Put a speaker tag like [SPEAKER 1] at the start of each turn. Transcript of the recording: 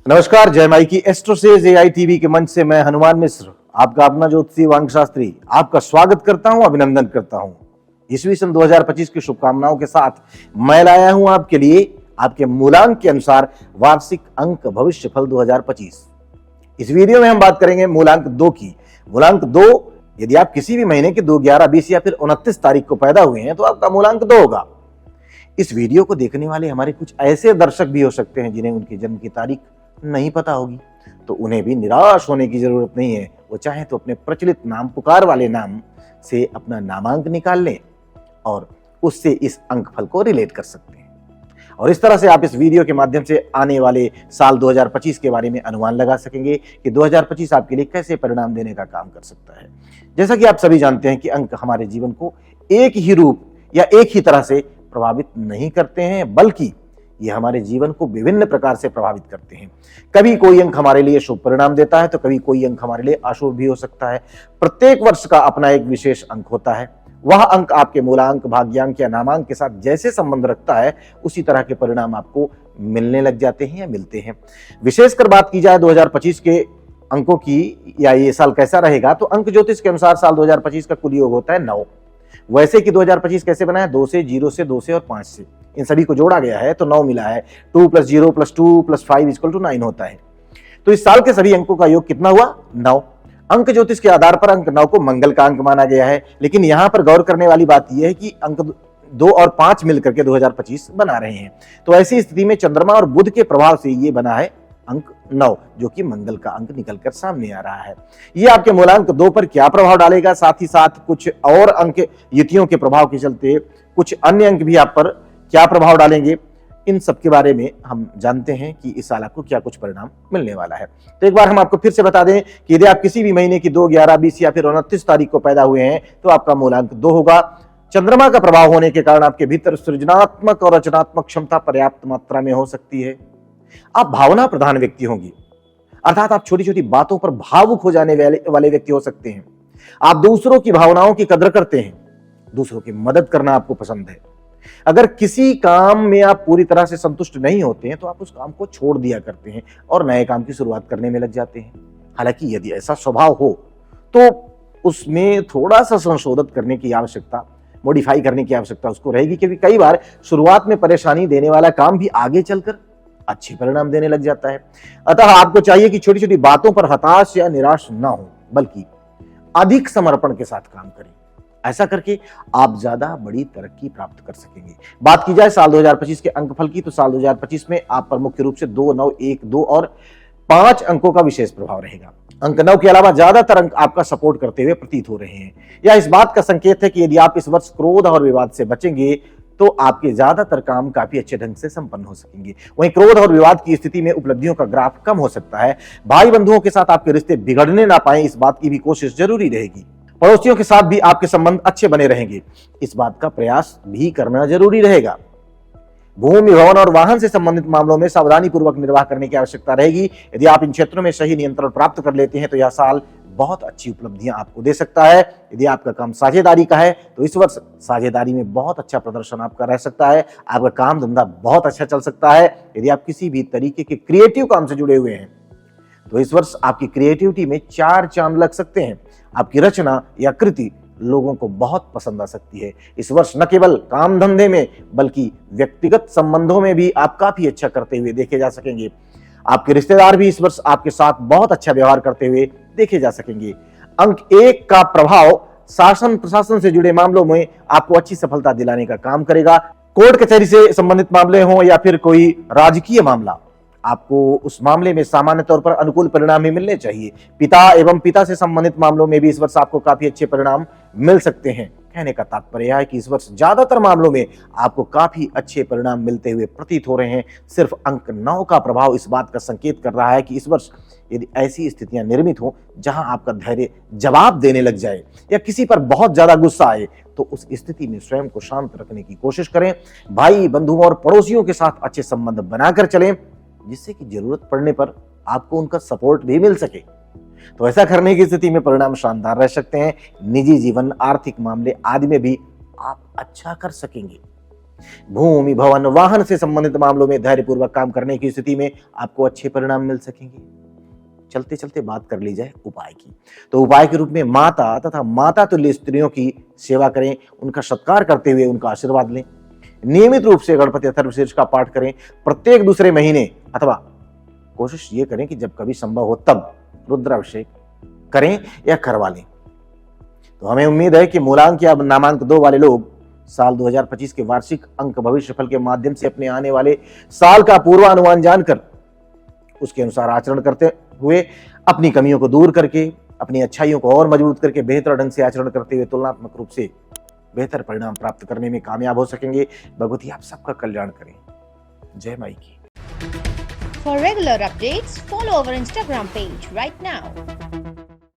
[SPEAKER 1] नमस्कार, जय माई की एस्ट्रो से एआई टीवी के मंच से मैं हनुमान मिश्र, आपका अपना ज्योतिषी वांग शास्त्री, आपका स्वागत करता हूं, अभिनंदन करता हूं। ईस्वी सन 2025 की शुभकामनाओं के साथ मैं लाया हूं आपके लिए आपके मूलांक के अनुसार वार्षिक अंक भविष्य फल 2025। इस वीडियो में हम बात करेंगे मूलांक 2 की। मूलांक 2, यदि आप किसी भी महीने के 2, 11, 20 या फिर 29 तारीख को पैदा हुए हैं तो आपका मूलांक 2 होगा। इस वीडियो को देखने वाले हमारे कुछ ऐसे दर्शक भी हो सकते हैं जिन्हें उनकी जन्म की तारीख नहीं पता होगी, तो उन्हें भी निराश होने की जरूरत नहीं है। वो चाहे तो अपने प्रचलित नाम, पुकार वाले नाम से अपना नामांक निकाल लें और उससे इस अंक फल को रिलेट कर सकते हैं। और इस तरह से आप इस वीडियो के माध्यम से आने वाले साल 2025 के बारे में अनुमान लगा सकेंगे कि 2025 आपके लिए कैसे परिणाम देने का काम कर सकता है। जैसा कि आप सभी जानते हैं कि अंक हमारे जीवन को एक ही रूप या एक ही तरह से प्रभावित नहीं करते हैं, बल्कि ये हमारे जीवन को विभिन्न प्रकार से प्रभावित करते हैं। कभी कोई अंक हमारे लिए शुभ परिणाम देता है तो कभी कोई अंक हमारे लिए अशुभ भी हो सकता है। प्रत्येक वर्ष का अपना एक विशेष अंक होता है। वह अंक आपके मूलांक, भाग्यांक या नामांक के साथ जैसे संबंध रखता है, उसी तरह के परिणाम आपको मिलने लग जाते हैं या मिलते हैं। विशेषकर बात की जाए 2025 के अंकों की, या ये साल कैसा रहेगा, तो अंक ज्योतिष के अनुसार साल 2025 का कुल योग होता है 9। वैसे कि 2025 कैसे बना है? 2 से, 0 से, 2 से और 5 से, इन सभी को जोड़ा गया है तो 9 मिला है। 2 + 0 + 2 + 5 = 9 होता है। तो इस साल के सभी अंकों का योग कितना हुआ? 9। अंक ज्योतिष के आधार पर अंक 9 को मंगल का अंक माना गया है, लेकिन यहां पर गौर करने वाली बात यह है कि अंक 2 और 5 मिलकर के 2025 बना रहे हैं। तो ऐसी स्थिति में चंद्रमा और बुध के प्रभाव से ये बना है अंक 9, जो कि मंगल का अंक निकलकर सामने आ रहा है। ये आपके मूलांक 2 पर क्या प्रभाव डालेगा, साथ ही साथ कुछ और अंक युतियों के प्रभाव के चलते कुछ अन्य अंक भी आप पर क्या प्रभाव डालेंगे, इन सब के बारे में हम जानते हैं कि इस साल आपको क्या कुछ परिणाम मिलने वाला है। तो एक बार हम आपको फिर से बता दें कि यदि आप किसी भी महीने की 2, 11, 20 या फिर 29 तारीख को पैदा हुए हैं तो आपका मूलांक 2 होगा। चंद्रमा का प्रभाव होने के कारण आपके भीतर सृजनात्मक और रचनात्मक क्षमता पर्याप्त मात्रा में हो सकती है। आप भावना प्रधान व्यक्ति होंगे, अर्थात आप छोटी छोटी बातों पर भावुक हो जाने वाले व्यक्ति हो सकते हैं। आप दूसरों की भावनाओं की कदर करते हैं, दूसरों की मदद करना आपको पसंद है। अगर किसी काम में आप पूरी तरह से संतुष्ट नहीं होते हैं तो आप उस काम को छोड़ दिया करते हैं और नए काम की शुरुआत करने में लग जाते हैं। हालांकि यदि ऐसा स्वभाव हो तो उसमें थोड़ा सा संशोधित करने की आवश्यकता, मॉडिफाई करने की आवश्यकता उसको रहेगी, क्योंकि कई बार शुरुआत में परेशानी देने वाला काम भी आगे चलकर अच्छे परिणाम देने लग जाता है। अतः आपको चाहिए कि छोटी छोटी बातों पर हताश या निराश ना हो, बल्कि अधिक समर्पण के साथ काम करें। ऐसा करके आप ज्यादा बड़ी तरक्की प्राप्त कर सकेंगे। बात की जाए साल 2025 के अंकफल की, तो साल 2025 में आप पर मुख्य रूप से 2, 9, 1, 2 और 5 अंकों का विशेष प्रभाव रहेगा। अंक 9 के अलावा ज्यादातर अंक आपका सपोर्ट करते हुए प्रतीत हो रहे हैं। यह इस बात का संकेत है कि यदि आप इस वर्ष क्रोध और विवाद से बचेंगे तो आपके ज्यादातर काम काफी अच्छे ढंग से संपन्न हो सकेंगे। वहीं क्रोध और विवाद की स्थिति में उपलब्धियों का ग्राफ कम हो सकता है। भाई बंधुओं के साथ आपके रिश्ते बिगड़ने ना पाए, इस बात की भी कोशिश जरूरी रहेगी। पड़ोसियों के साथ भी आपके संबंध अच्छे बने रहेंगे, इस बात का प्रयास भी करना जरूरी रहेगा। भूमि, भवन और वाहन से संबंधित मामलों में सावधानी पूर्वक निर्वाह करने की आवश्यकता रहेगी। यदि आप इन क्षेत्रों में सही नियंत्रण प्राप्त कर लेते हैं तो यह साल बहुत अच्छी उपलब्धियां आपको दे सकता है। यदि आपका काम साझेदारी का है तो इस वर्ष साझेदारी में बहुत अच्छा प्रदर्शन आपका रह सकता है। आपका काम धंधा बहुत अच्छा चल सकता है। यदि आप किसी भी तरीके के क्रिएटिव काम से जुड़े हुए हैं तो इस वर्ष आपकी क्रिएटिविटी में 4 चांद लग सकते हैं। आपकी रचना या कृति लोगों को बहुत पसंद आ सकती है। इस वर्ष न केवल काम धंधे में बल्कि व्यक्तिगत संबंधों में भी आप काफी अच्छा करते हुए देखे जा सकेंगे। आपके रिश्तेदार भी इस वर्ष आपके साथ बहुत अच्छा व्यवहार करते हुए देखे जा सकेंगे। अंक 1 का प्रभाव शासन प्रशासन से जुड़े मामलों में आपको अच्छी सफलता दिलाने का काम करेगा। कोर्ट कचहरी से संबंधित मामले हों या फिर कोई राजकीय मामला, आपको उस मामले में सामान्य तौर पर अनुकूल परिणाम ही मिलने चाहिए। पिता एवं पिता से संबंधित मामलों में भी इस वर्ष आपको काफी अच्छे परिणाम मिल सकते हैं। कहने का तात्पर्य है कि इस वर्ष ज्यादातर मामलों में आपको काफी अच्छे परिणाम मिलते हुए प्रतीत हो रहे हैं। सिर्फ अंक 9 का प्रभाव इस बात का संकेत कर रहा है कि इस वर्ष यदि ऐसी स्थितियां निर्मित हो जहां आपका धैर्य जवाब देने लग जाए या किसी पर बहुत ज्यादा गुस्सा आए, तो उस स्थिति में स्वयं को शांत रखने की कोशिश करें। भाई बंधुओं और पड़ोसियों के साथ अच्छे संबंध बनाकर चलें, जिससे कि जरूरत पड़ने पर आपको उनका सपोर्ट भी मिल सके। तो ऐसा करने की स्थिति में परिणाम शानदार रह सकते हैं। निजी जीवन, आर्थिक मामले आदि में भी आप अच्छा कर सकेंगे। भूमि, भवन, वाहन से संबंधित मामलों में धैर्यपूर्वक काम करने की स्थिति में आपको अच्छे परिणाम मिल सकेंगे। चलते चलते बात कर ली जाए उपाय की, तो उपाय के रूप में माता तथा माता तुल्य स्त्रियों की सेवा करें, उनका सत्कार करते हुए उनका आशीर्वाद लें। नियमित रूप से गणपति अथर्वशीर्ष का पाठ करें प्रत्येक दूसरे महीने, अथवा कोशिश ये करें कि जब कभी संभव हो तब रुद्राभिषेक करें या करवा लें। तो हमें उम्मीद है कि मूलांक या नामांक 2 वाले लोग साल 2025 के वार्षिक अंक भविष्य फल के माध्यम से अपने आने वाले साल का पूर्वानुमान जानकर उसके अनुसार आचरण करते हुए अपनी कमियों को दूर करके, अपनी अच्छाइयों को और मजबूत करके बेहतर ढंग से आचरण करते हुए तुलनात्मक रूप से बेहतर परिणाम प्राप्त करने में कामयाब हो सकेंगे। भगवती आप सबका कल्याण करें। जय माई की।
[SPEAKER 2] For regular updates, follow our Instagram page right now.